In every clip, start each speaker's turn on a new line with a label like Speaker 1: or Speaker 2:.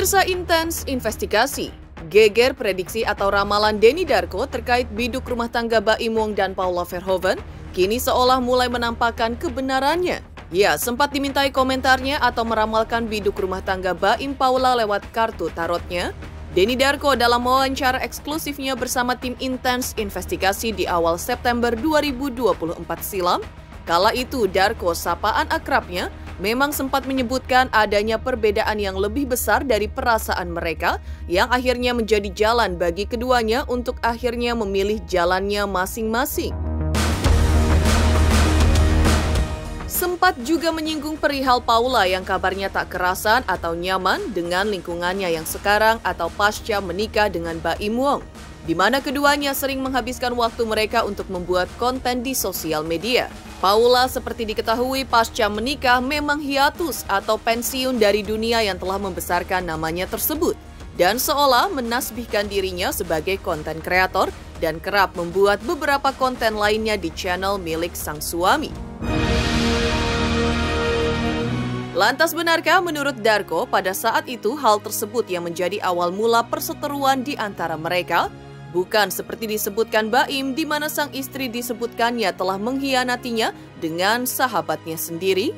Speaker 1: Pemirsa Intens Investigasi, geger prediksi atau ramalan Denny Darko terkait biduk rumah tangga Baim Wong dan Paula Verhoeven kini seolah mulai menampakkan kebenarannya. Ya, sempat dimintai komentarnya atau meramalkan biduk rumah tangga Baim Paula lewat kartu tarotnya. Denny Darko dalam wawancara eksklusifnya bersama tim Intens Investigasi di awal September 2024 silam. Kala itu Darko, sapaan akrabnya, memang sempat menyebutkan adanya perbedaan yang lebih besar dari perasaan mereka yang akhirnya menjadi jalan bagi keduanya untuk akhirnya memilih jalannya masing-masing. Sempat juga menyinggung perihal Paula yang kabarnya tak kerasan atau nyaman dengan lingkungannya yang sekarang atau pasca menikah dengan Baim Wong, di mana keduanya sering menghabiskan waktu mereka untuk membuat konten di sosial media. Paula seperti diketahui pasca menikah memang hiatus atau pensiun dari dunia yang telah membesarkan namanya tersebut dan seolah menasbihkan dirinya sebagai konten kreator dan kerap membuat beberapa konten lainnya di channel milik sang suami. Lantas benarkah menurut Darko pada saat itu hal tersebut yang menjadi awal mula perseteruan di antara mereka? Bukan seperti disebutkan Baim di mana sang istri disebutkannya telah mengkhianatinya dengan sahabatnya sendiri?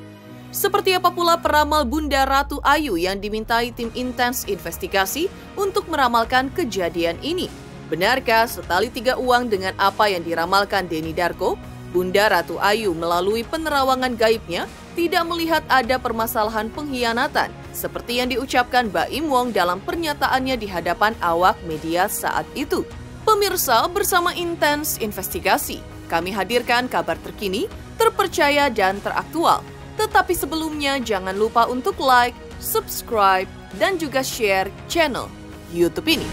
Speaker 1: Seperti apa pula peramal Bunda Ratu Ayu yang dimintai tim Intens Investigasi untuk meramalkan kejadian ini? Benarkah setali tiga uang dengan apa yang diramalkan Denny Darko? Bunda Ratu Ayu melalui penerawangan gaibnya tidak melihat ada permasalahan pengkhianatan seperti yang diucapkan Baim Wong dalam pernyataannya di hadapan awak media saat itu. Pemirsa, bersama Intens Investigasi, kami hadirkan kabar terkini, terpercaya dan teraktual. Tetapi sebelumnya jangan lupa untuk like, subscribe, dan juga share channel YouTube ini.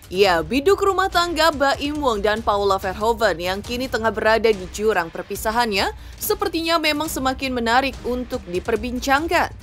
Speaker 1: Ya, biduk rumah tangga Baim Wong dan Paula Verhoeven yang kini tengah berada di jurang perpisahannya sepertinya memang semakin menarik untuk diperbincangkan.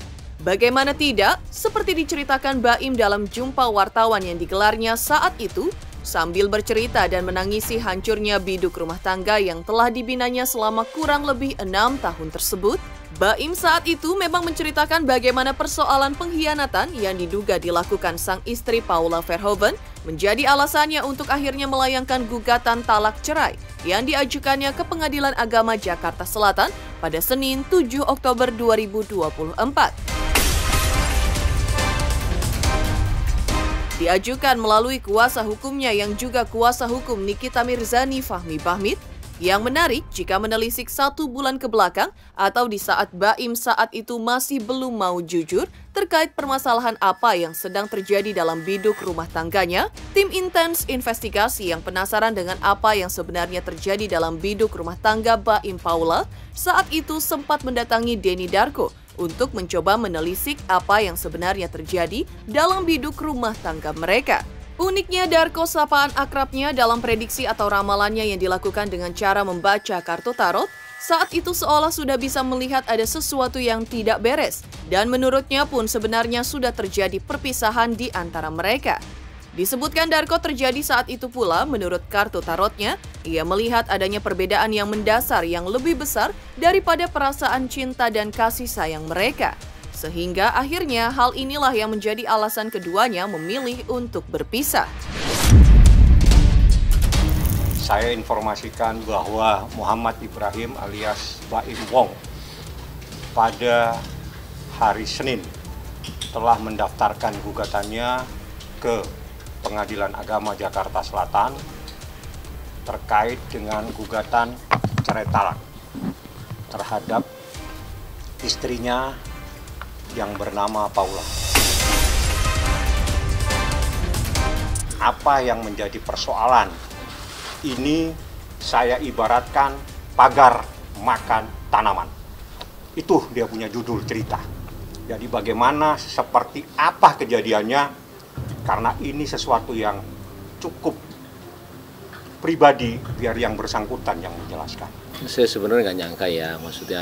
Speaker 1: Bagaimana tidak, seperti diceritakan Baim dalam jumpa wartawan yang digelarnya saat itu, sambil bercerita dan menangisi hancurnya biduk rumah tangga yang telah dibinanya selama kurang lebih 6 tahun tersebut, Baim saat itu memang menceritakan bagaimana persoalan pengkhianatan yang diduga dilakukan sang istri Paula Verhoeven menjadi alasannya untuk akhirnya melayangkan gugatan talak cerai yang diajukannya ke Pengadilan Agama Jakarta Selatan pada Senin 7 Oktober 2024. Diajukan melalui kuasa hukumnya yang juga kuasa hukum Nikita Mirzani Fahmi Bahmid. Yang menarik jika menelisik 1 bulan ke belakang atau di saat Baim saat itu masih belum mau jujur terkait permasalahan apa yang sedang terjadi dalam biduk rumah tangganya, tim Intens Investigasi yang penasaran dengan apa yang sebenarnya terjadi dalam biduk rumah tangga Baim Paula saat itu sempat mendatangi Denny Darko untuk mencoba menelisik apa yang sebenarnya terjadi dalam biduk rumah tangga mereka. Uniknya Darko, sapaan akrabnya dalam prediksi atau ramalannya yang dilakukan dengan cara membaca kartu tarot, saat itu seolah sudah bisa melihat ada sesuatu yang tidak beres dan menurutnya pun sebenarnya sudah terjadi perpisahan di antara mereka. Disebutkan Darko terjadi saat itu pula menurut kartu tarotnya, ia melihat adanya perbedaan yang mendasar yang lebih besar daripada perasaan cinta dan kasih sayang mereka. Sehingga akhirnya hal inilah yang menjadi alasan keduanya memilih untuk berpisah.
Speaker 2: Saya informasikan bahwa Muhammad Ibrahim alias Baim Wong pada hari Senin telah mendaftarkan gugatannya ke Pengadilan Agama Jakarta Selatan terkait dengan gugatan cerai talak terhadap istrinya yang bernama Paula. Apa yang menjadi persoalan? Ini saya ibaratkan pagar makan tanaman. Itu dia punya judul cerita. Jadi bagaimana, seperti apa kejadiannya, karena ini sesuatu yang cukup pribadi, biar yang bersangkutan yang menjelaskan.
Speaker 3: Saya sebenarnya nggak nyangka ya, maksudnya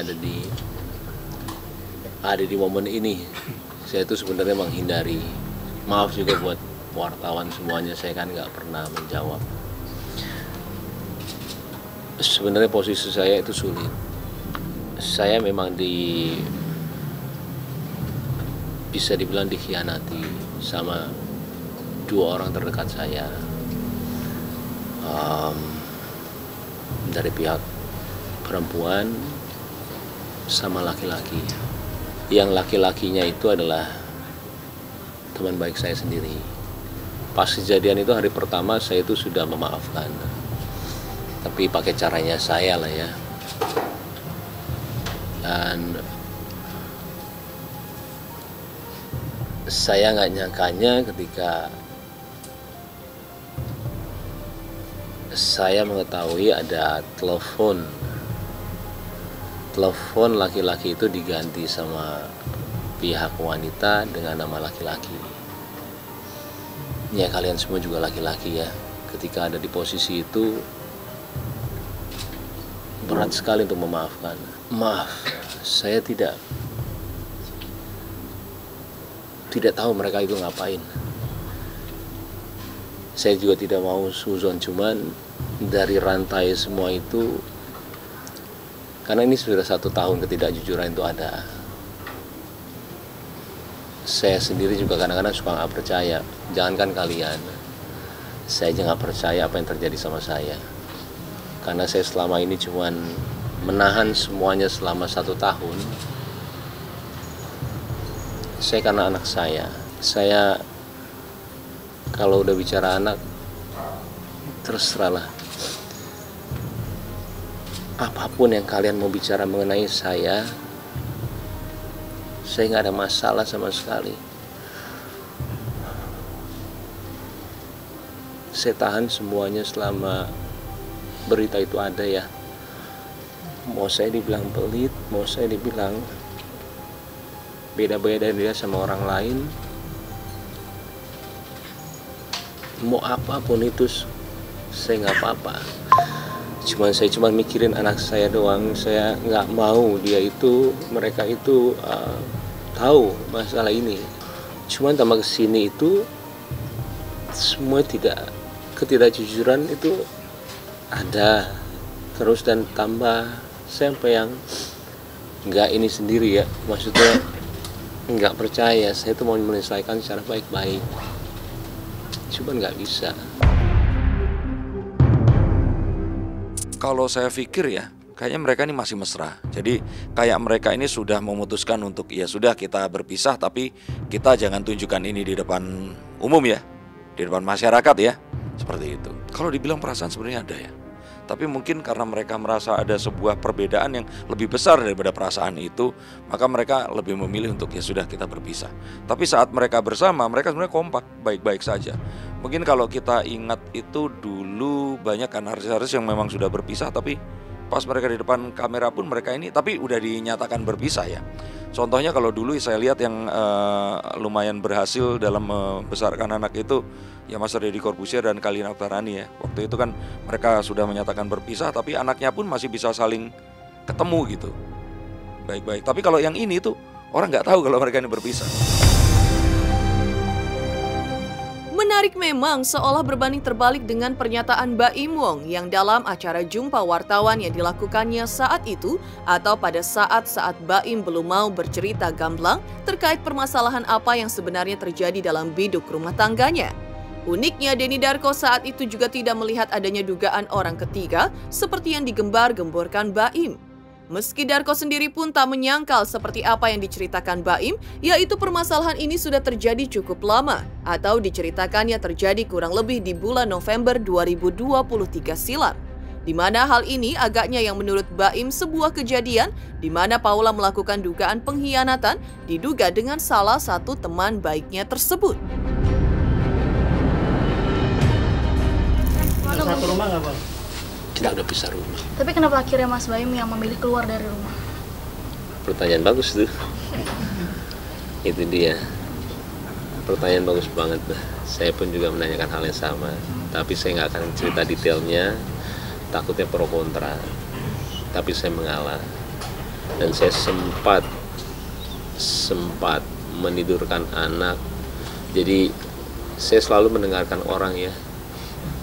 Speaker 3: ada di momen ini. Saya itu sebenarnya menghindari. Maaf juga buat wartawan semuanya, saya kan nggak pernah menjawab. Sebenarnya posisi saya itu sulit. Saya memang bisa dibilang dikhianati sama dua orang terdekat saya. Dari pihak perempuan sama laki-laki. Yang laki-lakinya itu adalah teman baik saya sendiri. Pas kejadian itu hari pertama saya itu sudah memaafkan, tapi pakai caranya saya lah ya. Dan saya nggak nyangkanya ketika saya mengetahui ada telepon laki-laki itu diganti sama pihak wanita dengan nama laki-laki. Ya kalian semua juga laki-laki ya. Ketika ada di posisi itu berat sekali untuk memaafkan. Maaf, saya tidak tahu mereka itu ngapain. Saya juga tidak mau suzon, cuman dari rantai semua itu, karena ini sudah 1 tahun ketidakjujuran itu ada. Saya sendiri juga kadang-kadang suka nggak percaya. Jangankan kalian, saya aja nggak percaya apa yang terjadi sama saya. Karena saya selama ini cuman menahan semuanya selama 1 tahun. Saya karena anak saya kalau udah bicara anak, terserahlah. Apapun yang kalian mau bicara mengenai saya nggak ada masalah sama sekali. Saya tahan semuanya selama berita itu ada ya. Mau saya dibilang pelit, mau saya dibilang beda-beda dia sama orang lain, mau apapun itu saya nggak apa-apa. Saya cuma mikirin anak saya doang. Saya nggak mau mereka itu tahu masalah ini. Cuman tambah kesini itu semua ketidakjujuran itu ada terus, dan tambah sampai yang nggak ini sendiri ya, maksudnya nggak percaya. Saya tuh mau menyelesaikan secara baik-baik, cuman nggak bisa.
Speaker 4: Kalau saya pikir ya, kayaknya mereka ini masih mesra. Jadi kayak mereka ini sudah memutuskan untuk ya sudah kita berpisah, tapi kita jangan tunjukkan ini di depan umum ya, di depan masyarakat ya, seperti itu. Kalau dibilang perasaan sebenarnya ada ya, tapi mungkin karena mereka merasa ada sebuah perbedaan yang lebih besar daripada perasaan itu, maka mereka lebih memilih untuk ya sudah kita berpisah. Tapi saat mereka bersama, mereka sebenarnya kompak, baik-baik saja. Mungkin kalau kita ingat itu dulu banyak kan artis-artis yang memang sudah berpisah, tapi pas mereka di depan kamera pun mereka ini tapi udah dinyatakan berpisah ya. Contohnya kalau dulu saya lihat yang lumayan berhasil dalam membesarkan anak itu ya Mas Deddy Corbuzier dan Kalina Oktarani ya. Waktu itu kan mereka sudah menyatakan berpisah, tapi anaknya pun masih bisa saling ketemu gitu, baik-baik. Tapi kalau yang ini tuh orang nggak tahu kalau mereka ini berpisah.
Speaker 1: Menarik memang, seolah berbanding terbalik dengan pernyataan Baim Wong yang dalam acara jumpa wartawan yang dilakukannya saat itu atau pada saat-saat Baim belum mau bercerita gamblang terkait permasalahan apa yang sebenarnya terjadi dalam biduk rumah tangganya. Uniknya, Denny Darko saat itu juga tidak melihat adanya dugaan orang ketiga seperti yang digembar-gemborkan Baim. Meski Darko sendiri pun tak menyangkal seperti apa yang diceritakan Baim, yaitu permasalahan ini sudah terjadi cukup lama, atau diceritakannya terjadi kurang lebih di bulan November 2023 silam. Di mana hal ini agaknya yang menurut Baim sebuah kejadian di mana Paula melakukan dugaan pengkhianatan diduga dengan salah satu teman baiknya tersebut.
Speaker 5: Satu rumah nggak, Bang?
Speaker 3: Kita udah pisah rumah.
Speaker 5: Tapi kenapa akhirnya Mas Baim yang memilih keluar dari rumah?
Speaker 3: Pertanyaan bagus tuh. Itu dia. pertanyaan bagus banget. Saya pun juga menanyakan hal yang sama, tapi saya nggak akan cerita detailnya, takutnya pro kontra. Tapi saya mengalah, dan saya sempat menidurkan anak. Jadi saya selalu mendengarkan orang ya.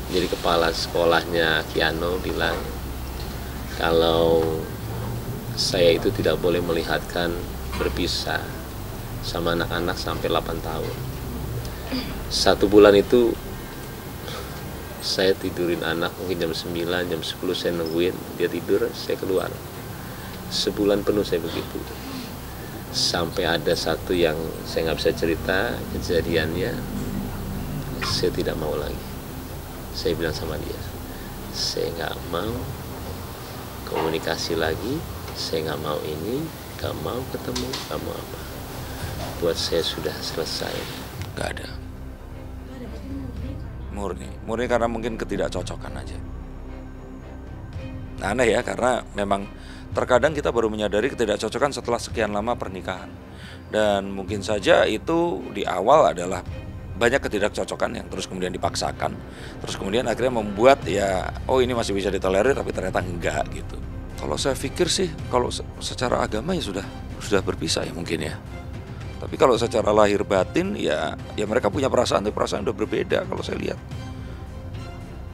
Speaker 3: Jadi kepala sekolahnya Kiano bilang kalau saya itu tidak boleh melihatkan berpisah sama anak-anak sampai 8 tahun. 1 bulan itu saya tidurin anak mungkin jam 9, jam 10 saya nungguin dia tidur, saya keluar. Sebulan penuh saya begitu. Sampai ada satu yang saya nggak bisa cerita kejadiannya, saya tidak mau lagi. Saya bilang sama dia, saya nggak mau komunikasi lagi, saya nggak mau ini, nggak mau ketemu, nggak mau apa. Buat saya sudah selesai.
Speaker 4: Nggak ada. Murni karena mungkin ketidakcocokan aja. Aneh ya, karena memang terkadang kita baru menyadari ketidakcocokan setelah sekian lama pernikahan. Dan mungkin saja itu di awal adalah banyak ketidakcocokan yang terus kemudian dipaksakan. Terus kemudian akhirnya membuat ya, oh ini masih bisa ditolerir tapi ternyata enggak gitu. Kalau saya pikir sih, kalau secara agama ya sudah berpisah ya mungkin ya. Tapi kalau secara lahir batin ya mereka punya perasaan, tapi perasaan udah berbeda kalau saya lihat.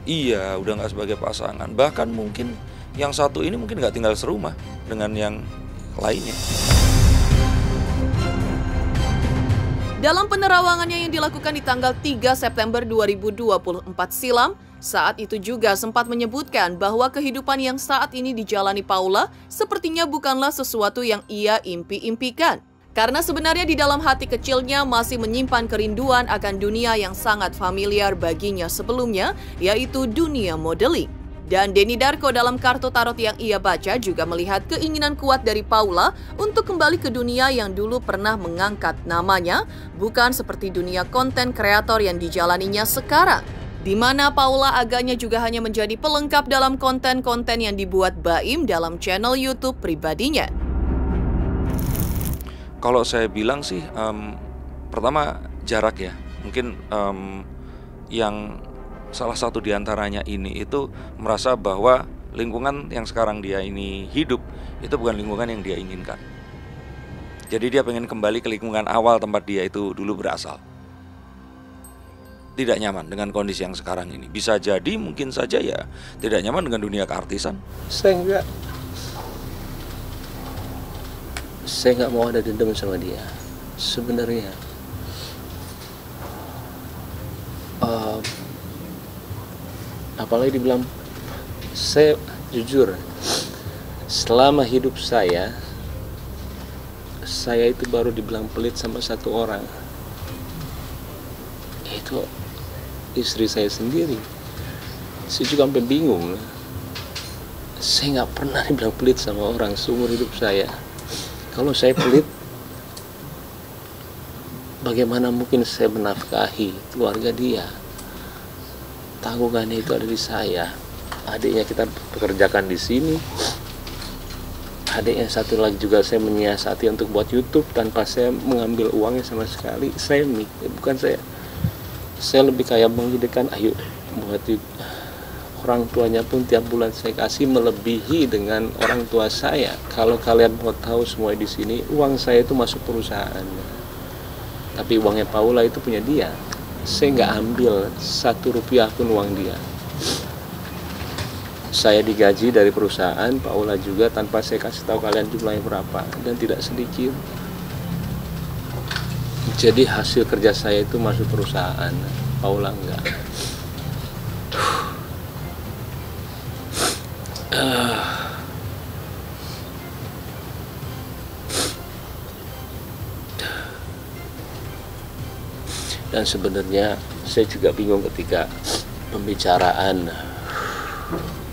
Speaker 4: Iya, udah nggak sebagai pasangan. Bahkan mungkin yang satu ini mungkin nggak tinggal serumah dengan yang lainnya.
Speaker 1: Dalam penerawangannya yang dilakukan di tanggal 3 September 2024 silam, saat itu juga sempat menyebutkan bahwa kehidupan yang saat ini dijalani Paula sepertinya bukanlah sesuatu yang ia impi-impikan. Karena sebenarnya di dalam hati kecilnya masih menyimpan kerinduan akan dunia yang sangat familiar baginya sebelumnya, yaitu dunia modeling. Dan Denny Darko dalam kartu tarot yang ia baca juga melihat keinginan kuat dari Paula untuk kembali ke dunia yang dulu pernah mengangkat namanya, bukan seperti dunia konten kreator yang dijalaninya sekarang, di mana Paula agaknya juga hanya menjadi pelengkap dalam konten-konten yang dibuat Baim dalam channel YouTube pribadinya.
Speaker 4: Kalau saya bilang sih, pertama jarak ya. Mungkin yang salah satu diantaranya ini itu merasa bahwa lingkungan yang sekarang dia ini hidup itu bukan lingkungan yang dia inginkan. Jadi dia pengen kembali ke lingkungan awal tempat dia itu dulu berasal. Tidak nyaman dengan kondisi yang sekarang ini. Bisa jadi mungkin saja ya tidak nyaman dengan dunia keartisan.
Speaker 3: Saya nggak mau ada dendam sama dia sebenarnya. Apalagi dibilang, saya jujur selama hidup saya itu baru dibilang pelit sama satu orang, itu istri saya sendiri. Saya juga sampai bingung, saya nggak pernah dibilang pelit sama orang seumur hidup saya. Kalau saya pelit, bagaimana mungkin saya menafkahi keluarga dia? Tanggungannya itu ada di saya. Adiknya kita pekerjakan di sini. Adik yang satu lagi juga saya menyiasati untuk buat YouTube tanpa saya mengambil uangnya sama sekali. Saya lebih kayak menghidupkan, ayo buat YouTube. Orang tuanya pun tiap bulan saya kasih melebihi dengan orang tua saya. Kalau kalian mau tahu semua di sini, uang saya itu masuk perusahaan. Tapi uangnya Paula itu punya dia. Saya nggak ambil 1 rupiah pun uang dia. Saya digaji dari perusahaan, Paula juga, tanpa saya kasih tahu kalian jumlahnya berapa, dan tidak sedikit. Jadi hasil kerja saya itu masuk perusahaan, Paula enggak. Dan sebenarnya saya juga bingung ketika pembicaraan,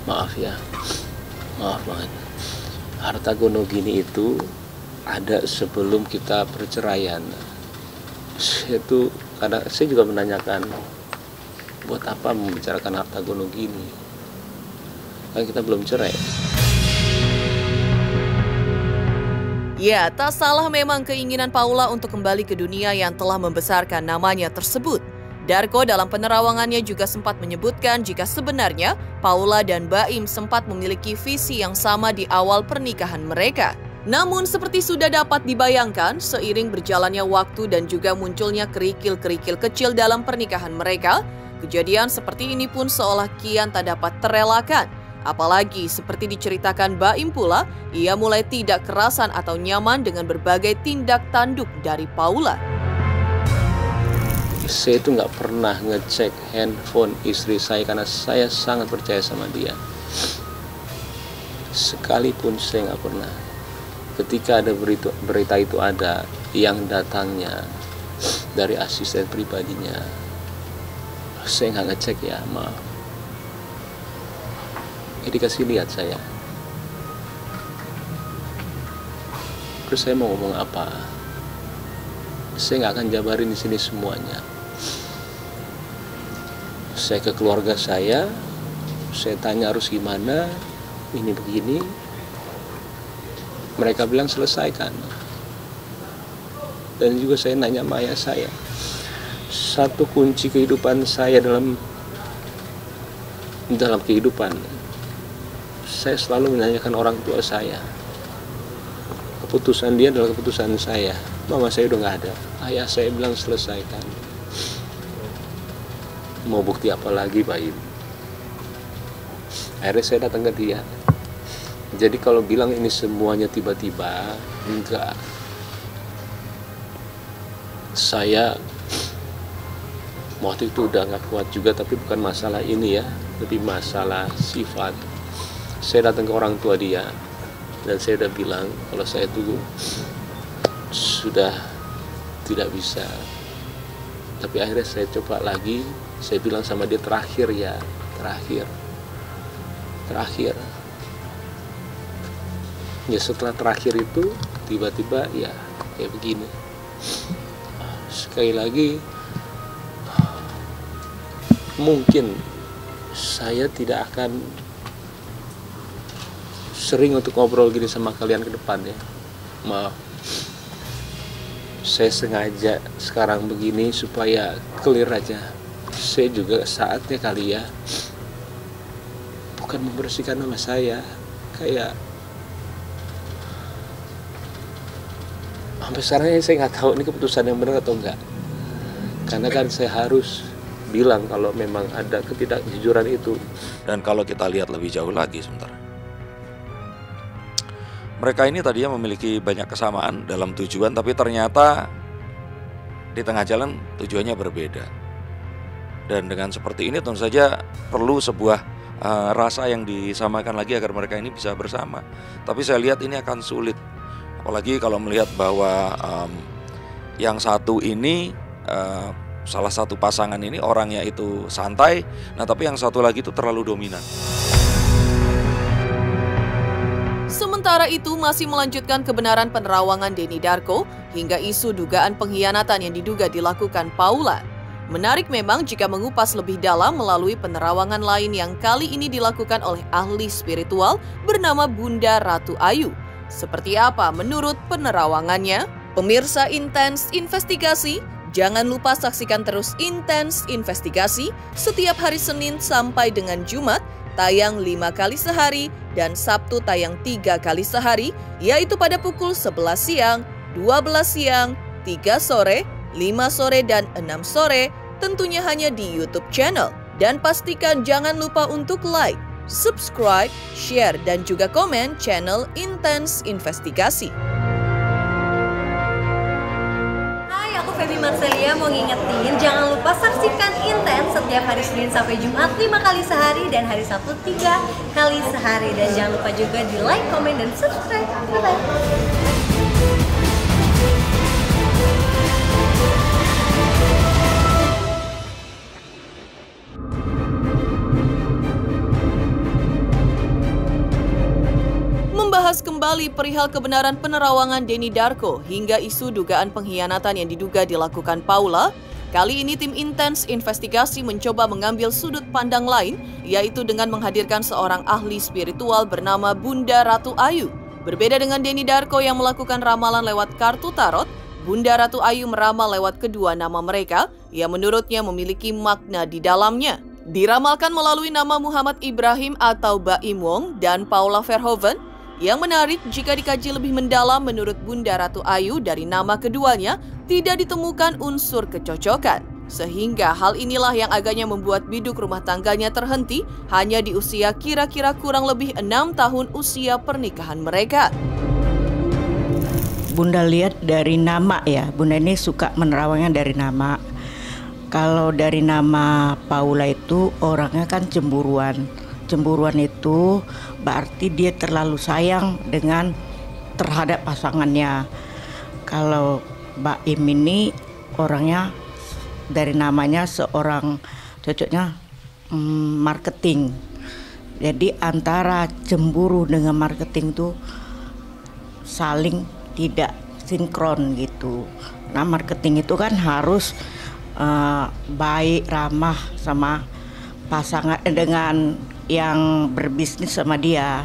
Speaker 3: maaf banget, harta gonogini itu ada sebelum kita perceraian. Saya juga menanyakan, buat apa membicarakan harta gonogini? Kan kita belum cerai.
Speaker 1: Ya, tak salah memang keinginan Paula untuk kembali ke dunia yang telah membesarkan namanya tersebut. Darko dalam penerawangannya juga sempat menyebutkan jika sebenarnya Paula dan Baim sempat memiliki visi yang sama di awal pernikahan mereka. Namun seperti sudah dapat dibayangkan, seiring berjalannya waktu dan juga munculnya kerikil-kerikil kecil dalam pernikahan mereka, kejadian seperti ini pun seolah kian tak dapat terelakkan. Apalagi seperti diceritakan Baim pula, ia mulai tidak kerasan atau nyaman dengan berbagai tindak tanduk dari Paula.
Speaker 3: Saya itu nggak pernah ngecek handphone istri saya karena saya sangat percaya sama dia. Sekalipun saya nggak pernah. Ketika ada berita itu ada yang datangnya dari asisten pribadinya, saya nggak ngecek ya, maaf. Ini dikasih lihat saya. Terus saya mau ngomong apa? Saya nggak akan jabarin di sini semuanya. Saya ke keluarga saya tanya harus gimana, ini begini. Mereka bilang selesaikan. Dan juga saya nanya sama ayah saya. Satu kunci kehidupan saya dalam kehidupan, saya selalu menanyakan orang tua saya. Keputusan dia adalah keputusan saya. Mama saya udah nggak ada. Ayah saya bilang selesaikan. Mau bukti apa lagi, Baim? Akhirnya saya datang ke dia. Jadi kalau bilang ini semuanya tiba-tiba, enggak. Saya waktu itu udah nggak kuat juga, tapi bukan masalah ini ya, lebih masalah sifat. Saya datang ke orang tua dia, dan saya udah bilang kalau saya itu sudah tidak bisa. Tapi akhirnya saya coba lagi, saya bilang sama dia terakhir ya, terakhir. Ya setelah terakhir itu tiba-tiba ya kayak begini. Sekali lagi, mungkin saya tidak akan sering untuk ngobrol gini sama kalian ke depan ya. Maaf. Saya sengaja sekarang begini supaya clear aja. Saya juga saatnya kali ya, bukan membersihkan nama saya, kayak sampai sekarang saya nggak tahu ini keputusan yang benar atau enggak. Karena kan saya harus bilang kalau memang ada ketidakjujuran itu.
Speaker 4: Dan kalau kita lihat lebih jauh lagi sebentar, mereka ini tadinya memiliki banyak kesamaan dalam tujuan, tapi ternyata di tengah jalan tujuannya berbeda. Dan dengan seperti ini tentu saja perlu sebuah rasa yang disamakan lagi agar mereka ini bisa bersama. Tapi saya lihat ini akan sulit. Apalagi kalau melihat bahwa yang satu ini, salah satu pasangan ini orangnya itu santai, nah tapi yang satu lagi itu terlalu dominan.
Speaker 1: Sementara itu masih melanjutkan kebenaran penerawangan Denny Darko hingga isu dugaan pengkhianatan yang diduga dilakukan Paula. Menarik memang jika mengupas lebih dalam melalui penerawangan lain yang kali ini dilakukan oleh ahli spiritual bernama Bunda Ratu Ayu. Seperti apa menurut penerawangannya? Pemirsa Intens Investigasi, jangan lupa saksikan terus Intens Investigasi setiap hari Senin sampai dengan Jumat, tayang 5 kali sehari dan Sabtu tayang 3 kali sehari, yaitu pada pukul 11 siang, 12 siang, 3 sore, 5 sore, dan 6 sore, tentunya hanya di YouTube channel. Dan pastikan jangan lupa untuk like, subscribe, share, dan juga komen channel Intens Investigasi.
Speaker 6: Hai, aku Feby Marcelia mau ngingetin, jangan lupa saksikan Intens setiap hari Senin sampai Jumat 5 kali sehari dan hari Sabtu 3 kali sehari. Dan jangan lupa juga di like, komen, dan subscribe. Bye-bye.
Speaker 1: Membahas kembali perihal kebenaran penerawangan Denny Darko hingga isu dugaan pengkhianatan yang diduga dilakukan Paula, kali ini tim Intens Investigasi mencoba mengambil sudut pandang lain, yaitu dengan menghadirkan seorang ahli spiritual bernama Bunda Ratu Ayu. Berbeda dengan Denny Darko yang melakukan ramalan lewat kartu tarot, Bunda Ratu Ayu meramal lewat kedua nama mereka yang menurutnya memiliki makna di dalamnya. Diramalkan melalui nama Muhammad Ibrahim atau Baim Wong dan Paula Verhoeven. Yang menarik jika dikaji lebih mendalam menurut Bunda Ratu Ayu dari nama keduanya tidak ditemukan unsur kecocokan. Sehingga hal inilah yang agaknya membuat biduk rumah tangganya terhenti hanya di usia kira-kira kurang lebih 6 tahun usia pernikahan mereka.
Speaker 7: Bunda lihat dari nama ya, Bunda ini suka menerawangnya dari nama. Kalau dari nama Paula itu orangnya kan cemburuan. Cemburuan itu berarti dia terlalu sayang terhadap pasangannya. Kalau Baim ini orangnya dari namanya seorang cocoknya marketing. Jadi antara cemburu dengan marketing tuh saling tidak sinkron gitu. Nah marketing itu kan harus baik, ramah sama pasangan dengan yang berbisnis sama dia.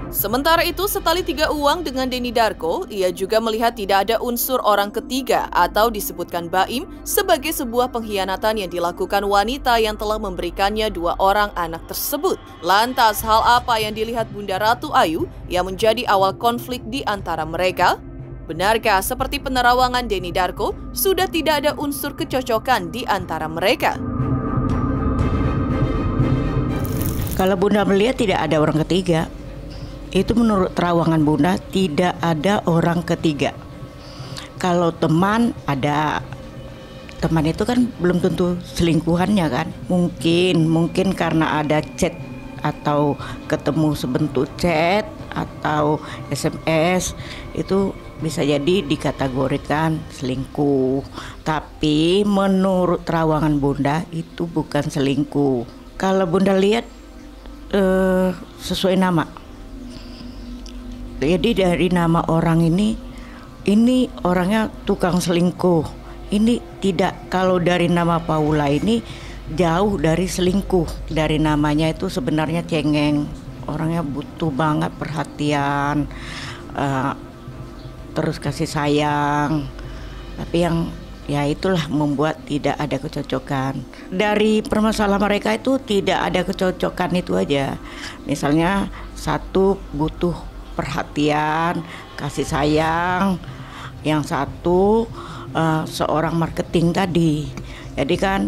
Speaker 1: Sementara itu, setali 3 uang dengan Denny Darko, ia juga melihat tidak ada unsur orang ketiga atau disebutkan Baim sebagai sebuah pengkhianatan yang dilakukan wanita yang telah memberikannya 2 orang anak tersebut. Lantas, hal apa yang dilihat Bunda Ratu Ayu yang menjadi awal konflik di antara mereka? Benarkah seperti penerawangan Denny Darko, sudah tidak ada unsur kecocokan di antara mereka?
Speaker 7: Kalau Bunda melihat tidak ada orang ketiga. Itu menurut terawangan Bunda tidak ada orang ketiga. Kalau teman ada, teman itu kan belum tentu selingkuhannya kan. Mungkin karena ada chat atau ketemu sebentuk chat atau SMS itu bisa jadi dikategorikan selingkuh. Tapi menurut terawangan Bunda itu bukan selingkuh. Kalau Bunda lihat sesuai nama. Jadi dari nama orang ini orangnya tukang selingkuh. Ini tidak, kalau dari nama Paula ini jauh dari selingkuh. Dari namanya itu sebenarnya cengeng. Orangnya butuh banget perhatian, terus kasih sayang. Tapi yang ya itulah membuat tidak ada kecocokan. Dari permasalahan mereka itu tidak ada kecocokan itu aja. Misalnya satu butuh perhatian, kasih sayang, yang satu seorang marketing tadi. Jadi kan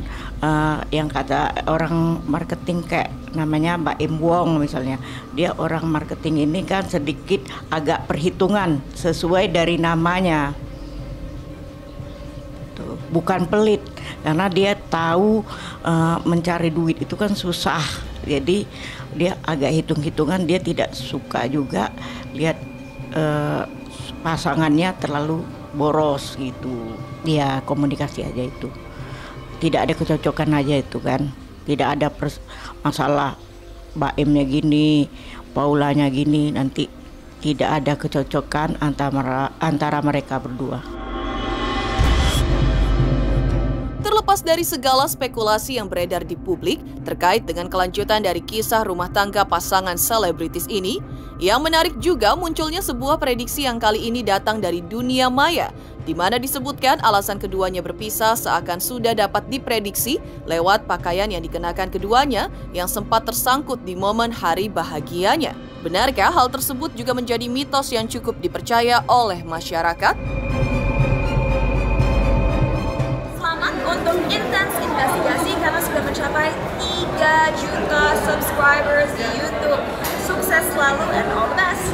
Speaker 7: yang kata orang marketing kayak namanya Baim Wong misalnya, dia orang marketing ini kan sedikit agak perhitungan sesuai dari namanya. Tuh, bukan pelit, karena dia tahu mencari duit itu kan susah. Jadi dia agak hitung-hitungan, dia tidak suka juga lihat pasangannya terlalu boros gitu. Ya komunikasi aja itu. Tidak ada kecocokan aja itu kan. Tidak ada masalah Baimnya gini, Paulanya gini, nanti tidak ada kecocokan antara mereka berdua.
Speaker 1: Terlepas dari segala spekulasi yang beredar di publik terkait dengan kelanjutan dari kisah rumah tangga pasangan selebritis ini, yang menarik juga munculnya sebuah prediksi yang kali ini datang dari dunia maya, di mana disebutkan alasan keduanya berpisah seakan sudah dapat diprediksi lewat pakaian yang dikenakan keduanya yang sempat tersangkut di momen hari bahagianya. Benarkah hal tersebut juga menjadi mitos yang cukup dipercaya oleh masyarakat?
Speaker 8: Untuk Intens Investigasi karena sudah mencapai 3 juta subscribers di YouTube. Sukses selalu and all the best.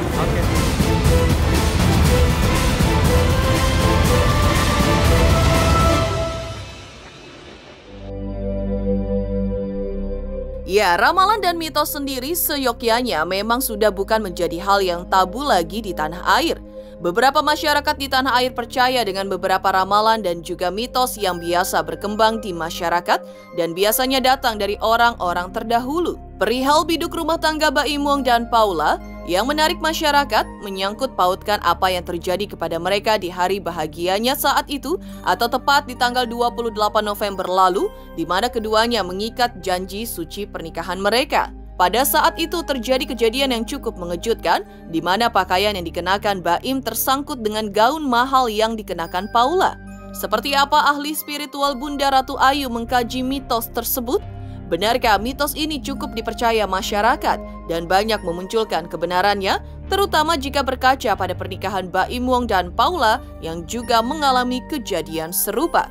Speaker 1: Ya, ramalan dan mitos sendiri seyogyanya memang sudah bukan menjadi hal yang tabu lagi di tanah air. Beberapa masyarakat di tanah air percaya dengan beberapa ramalan dan juga mitos yang biasa berkembang di masyarakat dan biasanya datang dari orang-orang terdahulu. Perihal biduk rumah tangga Baim Wong dan Paula, yang menarik masyarakat menyangkut pautkan apa yang terjadi kepada mereka di hari bahagianya saat itu atau tepat di tanggal 28 November lalu, di mana keduanya mengikat janji suci pernikahan mereka. Pada saat itu terjadi kejadian yang cukup mengejutkan, di mana pakaian yang dikenakan Baim tersangkut dengan gaun mahal yang dikenakan Paula. Seperti apa ahli spiritual Bunda Ratu Ayu mengkaji mitos tersebut? Benarkah mitos ini cukup dipercaya masyarakat dan banyak memunculkan kebenarannya, terutama jika berkaca pada pernikahan Baim Wong dan Paula yang juga mengalami kejadian serupa?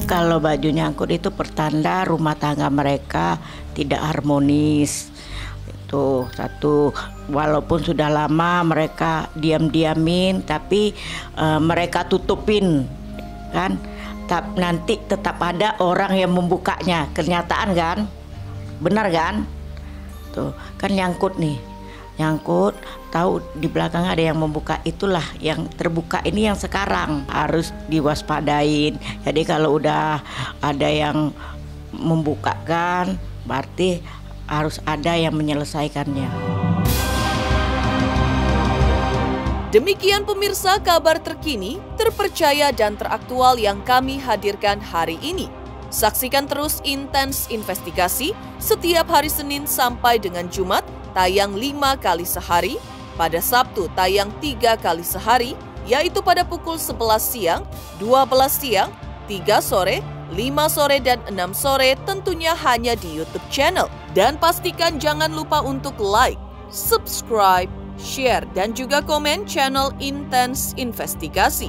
Speaker 7: Kalau baju nyangkut itu pertanda rumah tangga mereka tidak harmonis. Itu satu, walaupun sudah lama mereka diam-diamin, tapi mereka tutupin, kan? Nanti tetap ada orang yang membukanya. Kenyataan kan? Benar kan? Tuh, kan nyangkut nih. Nyangkut, tahu di belakang ada yang membuka, itulah yang terbuka ini yang sekarang harus diwaspadain. Jadi kalau udah ada yang membukakan, berarti harus ada yang menyelesaikannya.
Speaker 1: Demikian pemirsa kabar terkini, terpercaya dan teraktual yang kami hadirkan hari ini. Saksikan terus Intens Investigasi setiap hari Senin sampai dengan Jumat, tayang 5 kali sehari, pada Sabtu tayang 3 kali sehari, yaitu pada pukul 11 siang, 12 siang, 3 sore, 5 sore, dan 6 sore, tentunya hanya di YouTube channel. Dan pastikan jangan lupa untuk like, subscribe, share, dan juga komen channel Intens Investigasi.